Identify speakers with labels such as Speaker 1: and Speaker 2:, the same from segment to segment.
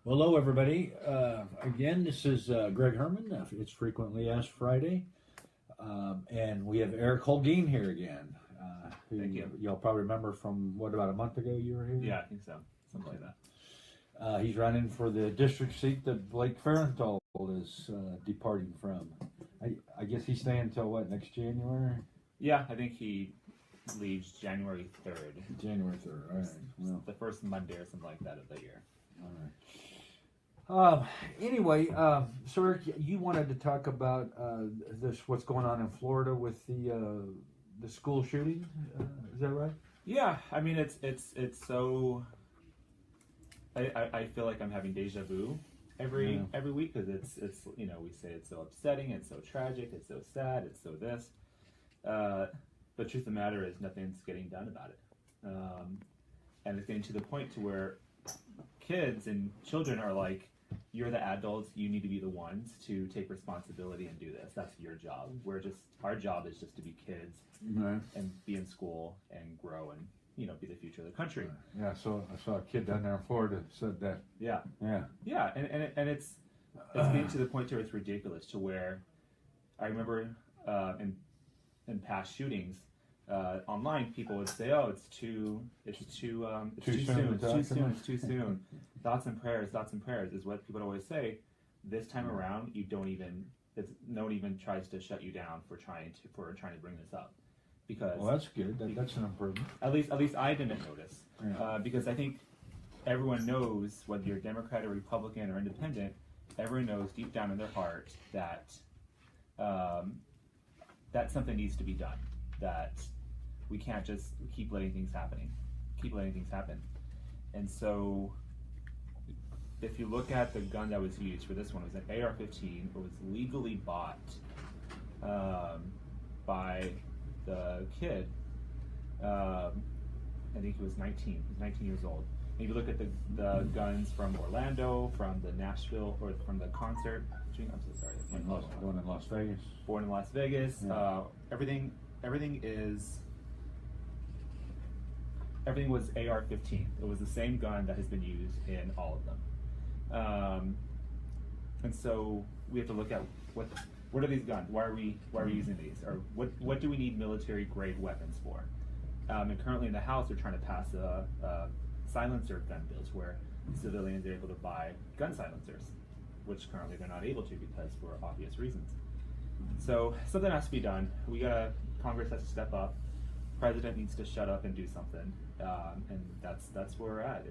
Speaker 1: Hello, everybody. Again, this is Greg Herrman. It's Frequently Asked Friday. And we have Eric Holguin here again.
Speaker 2: Thank you.
Speaker 1: Y'all probably remember from, about a month ago you were here?
Speaker 2: Yeah, I think so. Something like that.
Speaker 1: He's running for the district seat that Blake Farenthold is departing from. I guess he's staying until what, next January?
Speaker 2: Yeah, I think he leaves January 3rd.
Speaker 1: January 3rd, all right. Well,
Speaker 2: the first Monday or something like that of the year.
Speaker 1: All right. Anyway, so Eric, you wanted to talk about what's going on in Florida with the school shooting. Is that right?
Speaker 2: Yeah, I mean it's so. I feel like I'm having deja vu every week because it's we say it's so upsetting, it's so tragic, it's so sad, it's so this. But truth of the matter is nothing's getting done about it, and it's getting to the point to where kids and children are like, you're the adults, you need to be the ones to take responsibility and do this. That's your job. Our job is just to be kids and be in school and grow and, be the future of the country.
Speaker 1: Yeah, so I saw a kid down there in Florida said that.
Speaker 2: Yeah.
Speaker 1: Yeah.
Speaker 2: Yeah, and it's getting to the point where it's ridiculous to where I remember in past shootings, online people would say, "Oh, it's too soon. It's too soon." Thoughts and prayers is what people always say. This time around, no one even tries to shut you down for trying to bring this up, because
Speaker 1: that's good. That's an improvement.
Speaker 2: At least I didn't notice, because I think everyone knows, whether you're Democrat or Republican or Independent, everyone knows deep down in their heart that that something needs to be done. That we can't just keep letting things happen. And so, if you look at the gun that was used for this one, it was an AR-15. It was legally bought by the kid. I think he was 19. He was 19 years old. And if you look at the guns from Orlando, from the Nashville, or from the concert. I'm so sorry.
Speaker 1: Born in Las Vegas.
Speaker 2: Born in Las Vegas.
Speaker 1: Yeah.
Speaker 2: Everything was AR-15. It was the same gun that has been used in all of them. And so we have to look at what are these guns? Why are we using these? Or what do we need military grade weapons for? And currently in the House, they're trying to pass a silencer gun bills where civilians are able to buy gun silencers, which currently they're not able to because for obvious reasons. So something has to be done. Congress has to step up. President needs to shut up and do something, and that's where we're at.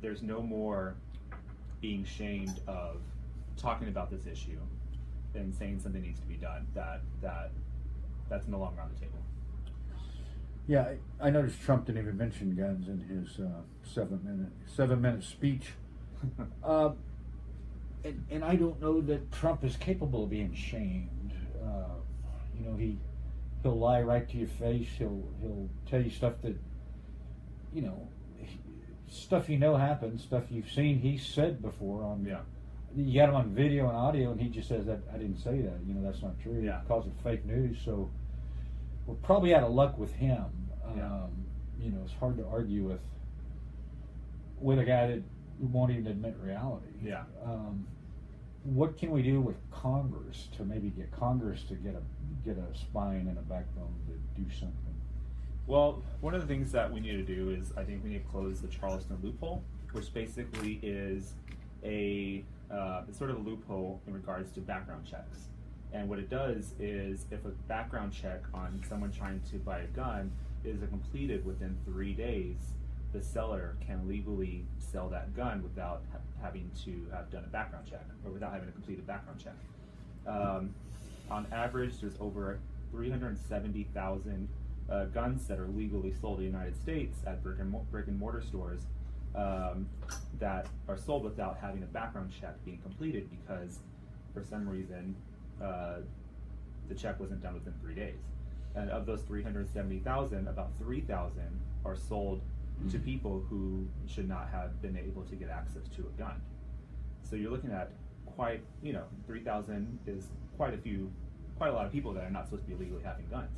Speaker 2: There's no more being shamed of talking about this issue and saying something needs to be done. That's no longer on the table.
Speaker 1: Yeah, I noticed Trump didn't even mention guns in his 7-minute speech. And I don't know that Trump is capable of being shamed. He'll lie right to your face. He'll tell you stuff that, stuff happens, stuff you've seen. He's said before You got him on video and audio, and he just says that I didn't say that. That's not true.
Speaker 2: Yeah.
Speaker 1: He calls it fake news. So we're probably out of luck with him. It's hard to argue with a guy that won't even admit reality.
Speaker 2: Yeah.
Speaker 1: What can we do with Congress to maybe get Congress to get a spine and a backbone to do something?
Speaker 2: Well, one of the things that we need to do is, I think we need to close the Charleston loophole, which basically is it's sort of a loophole in regards to background checks. And what it does is, if a background check on someone trying to buy a gun is completed within 3 days, the seller can legally sell that gun without having to have done a background check, or without having to complete a background check. On average, there's over 370,000 guns that are legally sold in the United States at brick and mortar stores that are sold without having a background check being completed, because for some reason the check wasn't done within 3 days. And of those 370,000, about 3,000 are sold to people who should not have been able to get access to a gun. So you're looking at 3,000 is quite a lot of people that are not supposed to be legally having guns.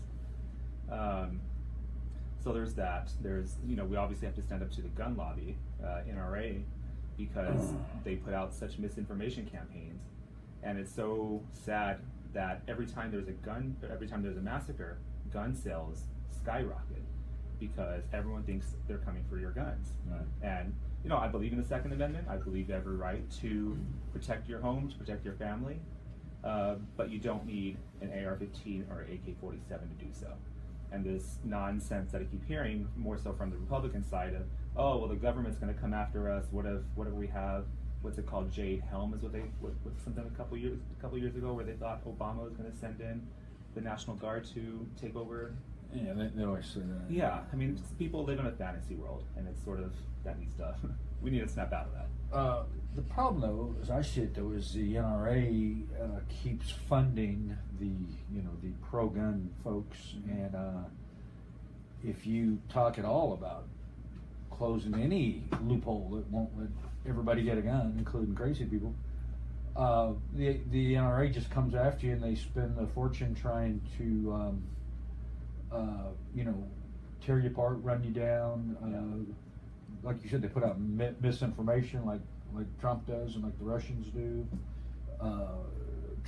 Speaker 2: So there's that. We obviously have to stand up to the gun lobby. NRA because they put out such misinformation campaigns, and it's so sad that every time there's a massacre, gun sales skyrocket because everyone thinks they're coming for your guns.
Speaker 1: Right.
Speaker 2: And I believe in the Second Amendment. I believe every right to protect your home, to protect your family, but you don't need an AR-15 or AK-47 to do so. And this nonsense that I keep hearing, more so from the Republican side of, oh, well, the government's going to come after us. Whatever we have, what's it called? Jade Helm is what something a couple years ago, where they thought Obama was going to send in the National Guard to take over.
Speaker 1: Yeah, they always say that.
Speaker 2: Yeah, I mean, people live in a fantasy world, and it's sort of that needs to. We need to snap out of that.
Speaker 1: The problem, though, as I see it, though, is the NRA keeps funding the pro-gun folks, and if you talk at all about closing any loophole that won't let everybody get a gun, including crazy people, the NRA just comes after you, and they spend a fortune trying to tear you apart, run you down. Like you said, they put out misinformation like Trump does and like the Russians do,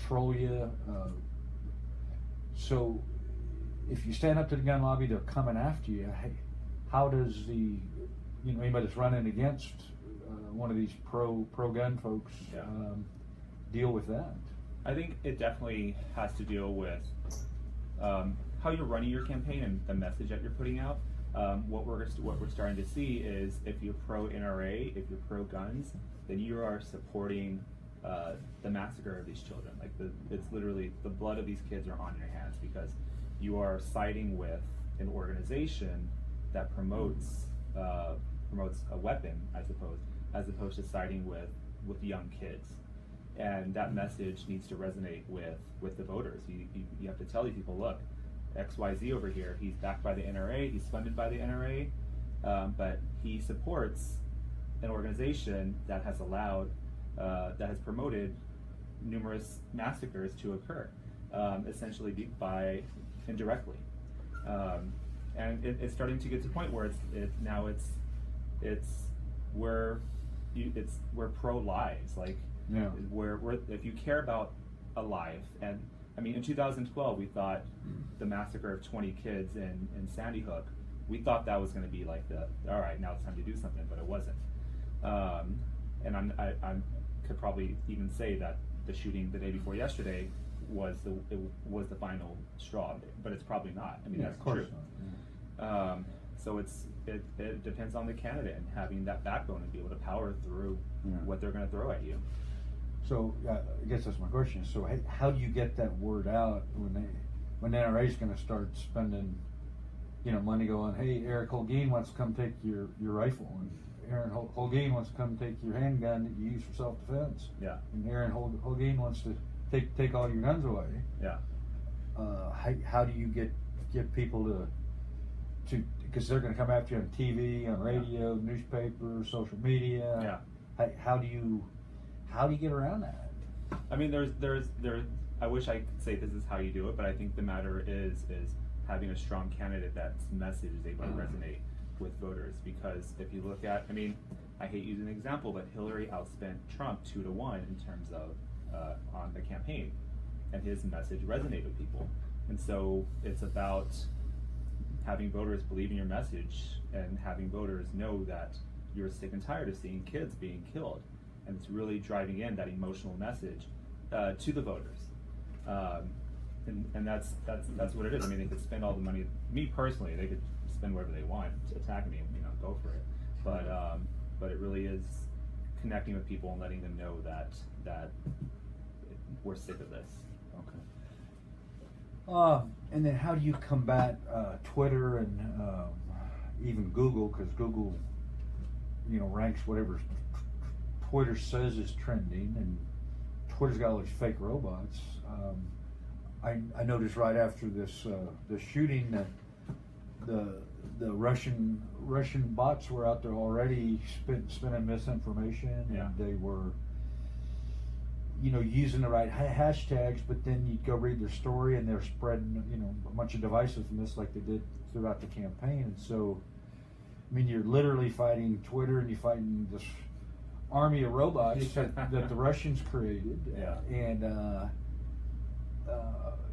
Speaker 1: troll you. So if you stand up to the gun lobby, they're coming after you. Hey, how does anybody that's running against one of these pro-gun folks deal with that?
Speaker 2: I think it definitely has to deal with how you're running your campaign and the message that you're putting out. What we're starting to see is if you're pro-NRA, if you're pro-guns, then you are supporting the massacre of these children. Like it's literally the blood of these kids are on your hands because you are siding with an organization that promotes a weapon, I suppose, as opposed to siding with young kids. And that message needs to resonate with the voters. You have to tell these people, look, XYZ over here, he's backed by the NRA, he's funded by the NRA, but he supports an organization that has that has promoted numerous massacres to occur, essentially by indirectly. And it's starting to get to the point where we're pro-lives, like we're if you care about a life. And I mean, in 2012, we thought the massacre of 20 kids in Sandy Hook, we thought that was going to be like all right, now it's time to do something, but it wasn't. And I could probably even say that the shooting the day before yesterday was the final straw, but it's probably not. I mean, that's true. So it depends on the candidate and having that backbone and be able to power through what they're going to throw at you.
Speaker 1: So I guess that's my question. So how do you get that word out when NRA is going to start spending, money going, hey, Eric Holguin wants to come take your rifle, and Aaron Holguin wants to come take your handgun that you use for self-defense.
Speaker 2: Yeah.
Speaker 1: And Aaron Holguin wants to take all your guns away.
Speaker 2: Yeah.
Speaker 1: How do you get people to because they're going to come after you on TV, on radio, newspaper, social media.
Speaker 2: Yeah.
Speaker 1: How do you get around that?
Speaker 2: I mean, there's I wish I could say this is how you do it, but I think the matter is having a strong candidate that's message is able to resonate with voters. Because if you look at, I mean, I hate using an example, but Hillary outspent Trump 2-1 in terms of on the campaign, and his message resonated with people. And so it's about having voters believe in your message and having voters know that you're sick and tired of seeing kids being killed. And it's really driving in that emotional message to the voters, and that's what it is. I mean, they could spend all the money. Me personally, they could spend whatever they want to attack me, go for it. But it really is connecting with people and letting them know that we're sick of this.
Speaker 1: Okay. And then how do you combat Twitter and even Google? Because Google, ranks whatever Twitter says is trending, and Twitter's got all these fake robots. I noticed right after this shooting that the Russian bots were out there already spinning misinformation, and they were using the right hashtags, but then you go read their story and they're spreading a bunch of divisiveness like they did throughout the campaign. And so I mean, you're literally fighting Twitter and you're fighting this army of robots that the Russians created.
Speaker 2: Yeah.
Speaker 1: And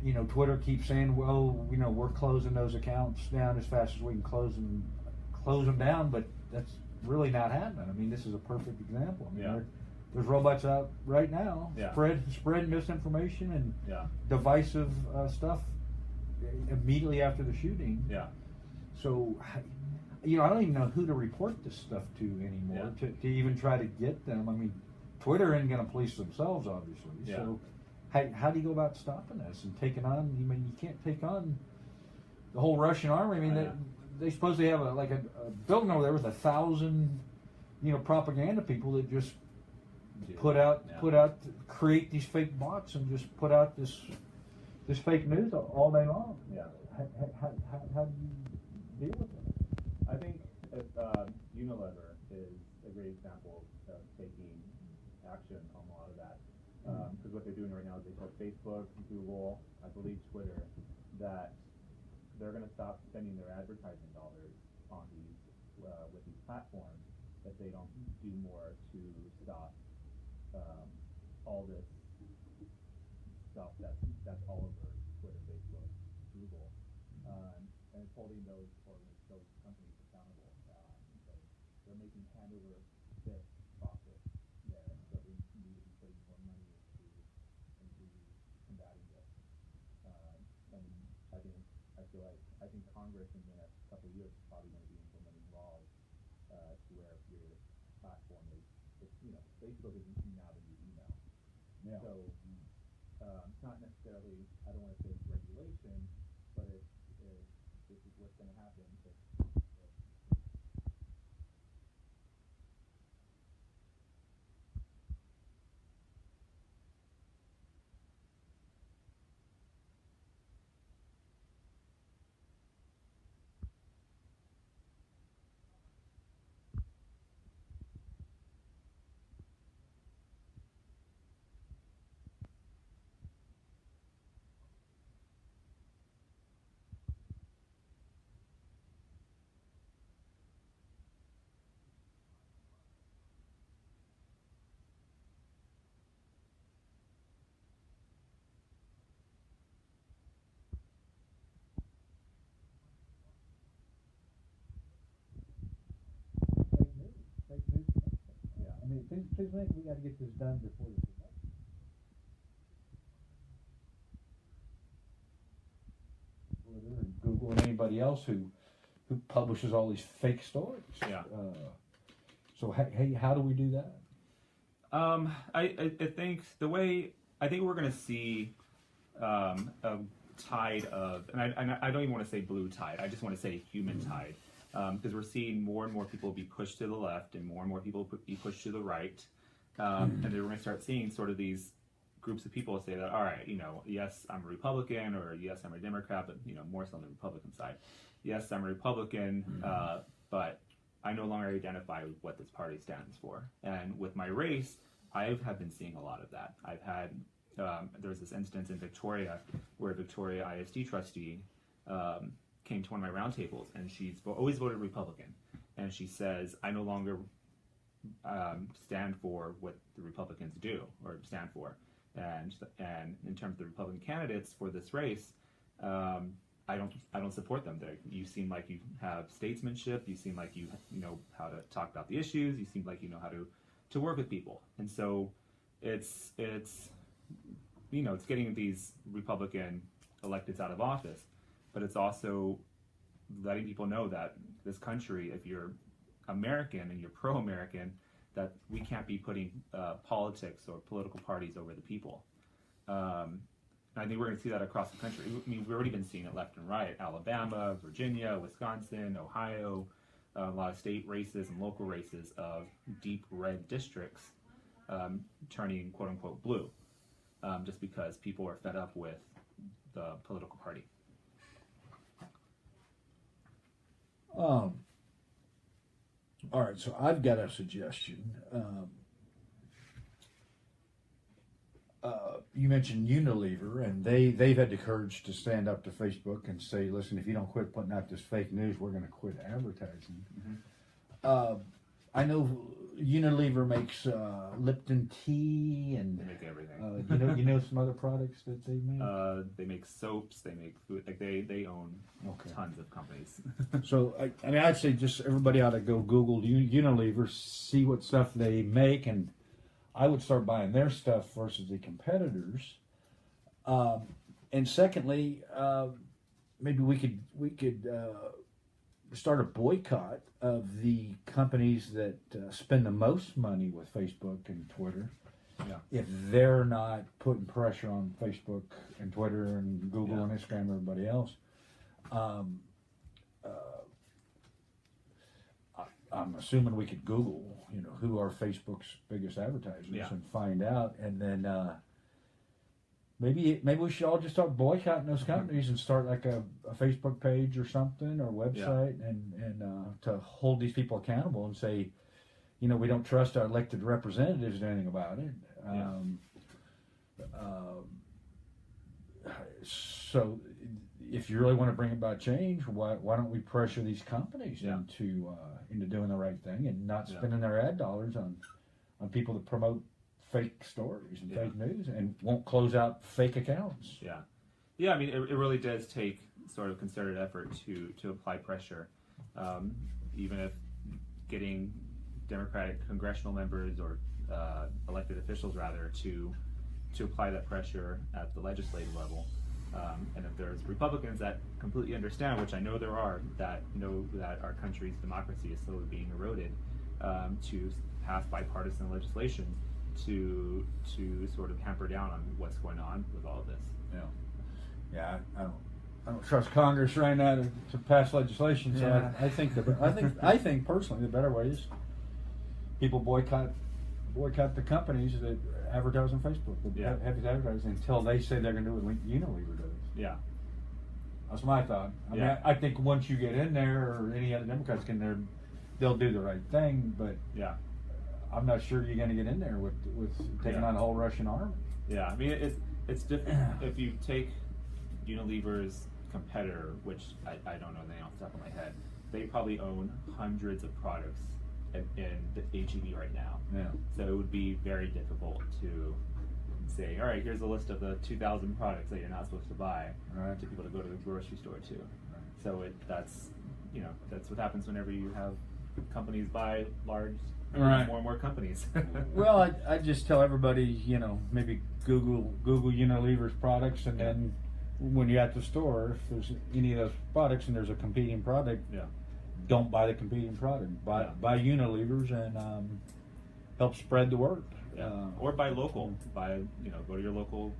Speaker 1: you know, Twitter keeps saying, well, you know, we're closing those accounts down as fast as we can close them down, but that's really not happening. I mean, this is a perfect example. I mean, there's robots out right now spreading misinformation and divisive stuff immediately after the shooting.
Speaker 2: Yeah.
Speaker 1: So, you know, I don't even know who to report this stuff to anymore to even try to get them. I mean, Twitter isn't going to police themselves, obviously.
Speaker 2: Yeah.
Speaker 1: So, how do you go about stopping this and taking on? I mean, you can't take on the whole Russian army. I mean, they supposedly have a building over there with 1,000, you know, propaganda people that just create these fake bots and just put out this fake news all day long.
Speaker 2: Yeah.
Speaker 1: How do you deal with it?
Speaker 2: I think Unilever is a great example of taking action on a lot of that. Because what they're doing right now is they told Facebook, Google, I believe Twitter, that they're going to stop spending their advertising dollars on these with these platforms if they don't do more to stop all this stuff that's all over Twitter, Facebook, Google, and it's holding those companies accountable. So they're making hand over fist profit there, so they need to be putting more money into combating this. And I think Congress in the next couple of years is probably going to be implementing laws to where if your platform is you know, Facebook is now the new email.
Speaker 1: Yeah.
Speaker 2: So it's not necessarily, I don't want to say it's regulation, but this is what's going to happen.
Speaker 1: Fake news. Yeah. I mean, please think we got to get this done before the election. Twitter and Google and anybody else who publishes all these fake stories.
Speaker 2: Yeah.
Speaker 1: So hey, how do we do that?
Speaker 2: I think we're going to see a tide of, and I don't even want to say blue tide. I just want to say human tide. Because we're seeing more and more people be pushed to the left and more people be pushed to the right. And then we're going to start seeing sort of these groups of people say that, all right, you know, yes, I'm a Republican, or yes, I'm a Democrat, but, you know, more so on the Republican side. Yes, I'm a Republican, but I no longer identify with what this party stands for. And with my race, I have been seeing a lot of that. I've had, there was this instance in Victoria where a Victoria ISD trustee came to one of my roundtables, and she's always voted Republican, and she says, I no longer stand for what the Republicans do or stand for, and in terms of the Republican candidates for this race, I don't support them. You seem like you have statesmanship. You seem like you know how to talk about the issues. You seem like you know how to work with people, and so it's you know, it's getting these Republican electeds out of office. But it's also letting people know that this country, if you're American and you're pro-American, that we can't be putting politics or political parties over the people. And I think we're going to see that across the country. I mean, we've already been seeing it left and right. Alabama, Virginia, Wisconsin, Ohio, a lot of state races and local races of deep red districts turning quote-unquote blue, just because people are fed up with the political party.
Speaker 1: All right, so I've got a suggestion. You mentioned Unilever, and they've had the courage to stand up to Facebook and say, listen, if you don't quit putting out this fake news, we're going to quit advertising. I know Unilever makes Lipton tea, and
Speaker 2: They make everything.
Speaker 1: you know some other products that they make.
Speaker 2: They make soaps. They make food. Like they own tons of companies.
Speaker 1: So I mean, I'd say just everybody ought to go Google Unilever, see what stuff they make, and I would start buying their stuff versus the competitors. And secondly, maybe we could start a boycott of the companies that spend the most money with Facebook and Twitter.
Speaker 2: Yeah.
Speaker 1: If they're not putting pressure on Facebook and Twitter and Google and Instagram and everybody else, I'm assuming we could Google, who are Facebook's biggest advertisers and find out, and then maybe we should all just start boycotting those companies and start like a Facebook page or something, or website, and to hold these people accountable and say, we don't trust our elected representatives to do anything about it. So if you really want to bring about change, why don't we pressure these companies into doing the right thing and not spending their ad dollars on people that promote fake stories and fake news and won't close out fake accounts.
Speaker 2: Yeah. I mean, it really does take sort of concerted effort to apply pressure, even if getting Democratic congressional members or elected officials rather to apply that pressure at the legislative level. And if there's Republicans that completely understand, which I know there are, that know that our country's democracy is slowly being eroded, to pass bipartisan legislation to sort of hamper down on what's going on with all of this.
Speaker 1: Yeah. I don't trust Congress right now to pass legislation. So I think personally the better way is people boycott the companies that advertise on Facebook. Have these advertising until they say they're going to do what Unilever does.
Speaker 2: Yeah.
Speaker 1: That's my thought. I mean, I think once you get in there, or any other Democrats get in there, they'll do the right thing. But I'm not sure you're going to get in there with taking on a whole Russian army.
Speaker 2: Yeah, I mean, it's different. If you take Unilever's competitor, which I don't know the name off the top of my head, they probably own hundreds of products in the HEB right now. So it would be very difficult to say, all right, here's a list of the 2,000 products that you're not supposed to buy to people to go to the grocery store to. So that's what happens whenever you have companies buy more and more companies.
Speaker 1: Well, I just tell everybody, maybe Google Unilever's products, and then when you're at the store, if there's any of those products and there's a competing product, don't buy the competing product. Buy Unilever's and help spread the word.
Speaker 2: Or buy local. Go to your local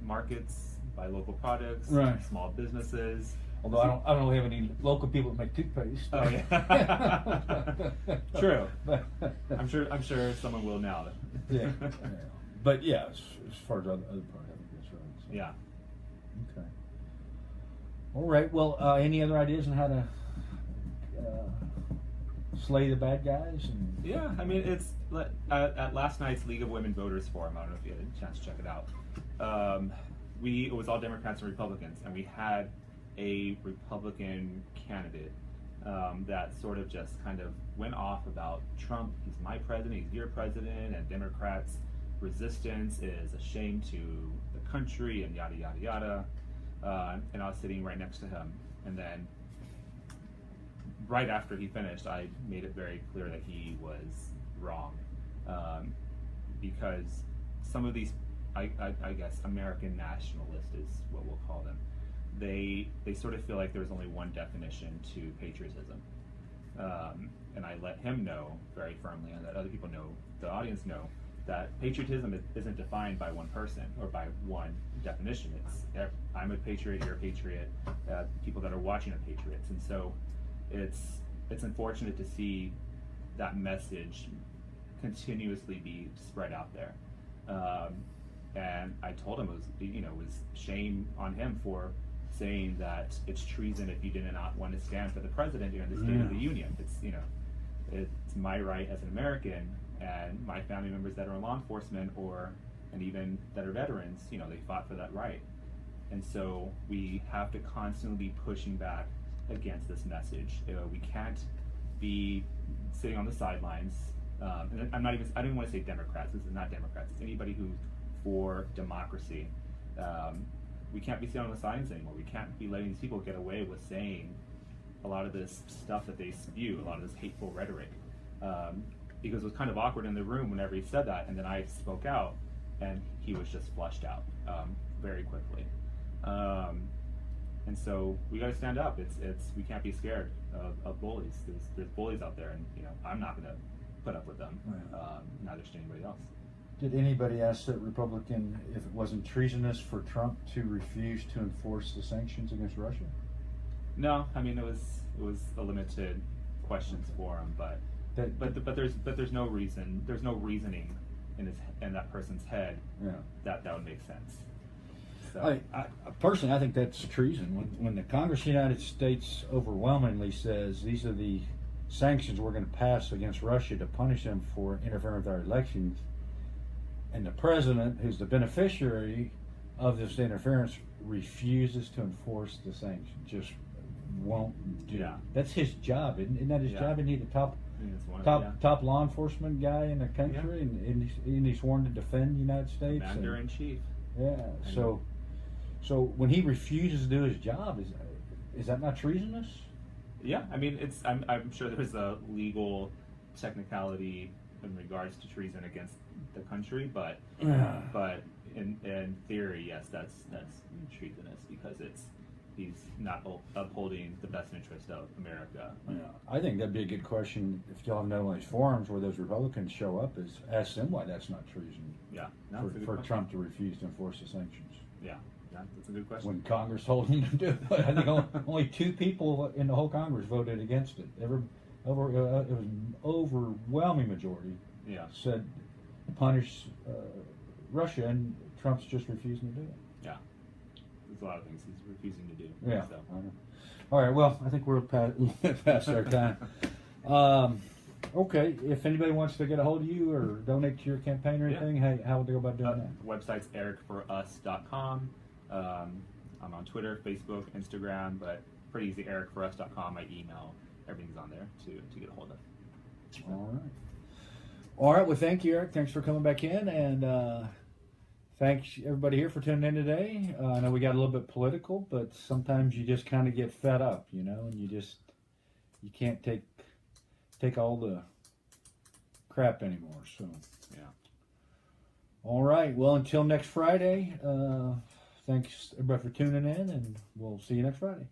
Speaker 2: markets, buy local products, small businesses.
Speaker 1: Although I don't really have any local people that make toothpaste.
Speaker 2: Oh yeah. True. I'm sure someone will now.
Speaker 1: But as far as other part, I think that's right. So.
Speaker 2: Yeah.
Speaker 1: Okay. All right. Well, any other ideas on how to slay the bad guys?
Speaker 2: I mean, it's at last night's League of Women Voters Forum. I don't know if you had a chance to check it out. It was all Democrats and Republicans, and we had a Republican candidate that sort of just kind of went off about Trump. He's my president, he's your president, and Democrats' resistance is a shame to the country, and yada yada yada. And I was sitting right next to him, and then right after he finished, I made it very clear that he was wrong, because some of these, I guess, American nationalists is what we'll call them. They sort of feel like there's only one definition to patriotism, and I let him know very firmly, and that other people know, the audience know, that patriotism isn't defined by one person or by one definition. It's I'm a patriot, you're a patriot, people that are watching are patriots, and so it's unfortunate to see that message continuously be spread out there. And I told him it was shame on him for saying that it's treason if you did not want to stand for the president during the State of the Union. It's my right as an American, and my family members that are in law enforcement and even that are veterans, they fought for that right. And so we have to constantly be pushing back against this message. We can't be sitting on the sidelines. And I don't even want to say Democrats. This is not Democrats. It's anybody who's for democracy. We can't be sitting on the sidelines anymore. We can't be letting these people get away with saying a lot of this stuff that they spew, a lot of this hateful rhetoric. Because it was kind of awkward in the room whenever he said that, and then I spoke out, and he was just flushed out very quickly. And so we got to stand up. We can't be scared of bullies. There's bullies out there, and I'm not going to put up with them. Neither should anybody else.
Speaker 1: Did anybody ask that Republican if it wasn't treasonous for Trump to refuse to enforce the sanctions against Russia?
Speaker 2: No, I mean it was a limited questions for him, but there's no reason, there's no reasoning in that person's head that would make sense. So
Speaker 1: I personally, I think that's treason. When the Congress of the United States overwhelmingly says these are the sanctions we're going to pass against Russia to punish them for interfering with our elections, and the president, who's the beneficiary of this interference, refuses to enforce the sanctions, just won't do. That's his job, isn't that his job? Isn't he the top law enforcement guy in the country, and he's sworn to defend the United States?
Speaker 2: Commander in chief.
Speaker 1: Yeah. So when he refuses to do his job, is that not treasonous?
Speaker 2: Yeah, I mean I'm sure there's a legal technicality in regards to treason against the country, but in theory, yes, that's treasonous because he's not upholding the best interest of America.
Speaker 1: Yeah, I think that'd be a good question if y'all have no one of these forums where those Republicans show up, is ask them why that's not treason.
Speaker 2: Yeah,
Speaker 1: for Trump to refuse to enforce the sanctions.
Speaker 2: Yeah, that's a good question.
Speaker 1: When Congress told him to do it, I think only 2 people in the whole Congress voted against it. It was an overwhelming majority.
Speaker 2: Yeah,
Speaker 1: said punish Russia, and Trump's just refusing to do it.
Speaker 2: Yeah, there's a lot of things he's refusing to do.
Speaker 1: Yeah.
Speaker 2: So.
Speaker 1: I know. All right. Well, I think we're past our time. Okay. If anybody wants to get a hold of you or donate to your campaign or anything, hey, how would they go about doing that?
Speaker 2: The website's ericforus.com. I'm on Twitter, Facebook, Instagram, but pretty easy. ericforus.com. My email, everything's on there to get a hold of.
Speaker 1: All right. All right. Well, thank you, Eric. Thanks for coming back in, and thanks everybody here for tuning in today. I know we got a little bit political, but sometimes you just kind of get fed up, and you can't take all the crap anymore. So
Speaker 2: yeah.
Speaker 1: All right. Well, until next Friday. Thanks everybody for tuning in, and we'll see you next Friday.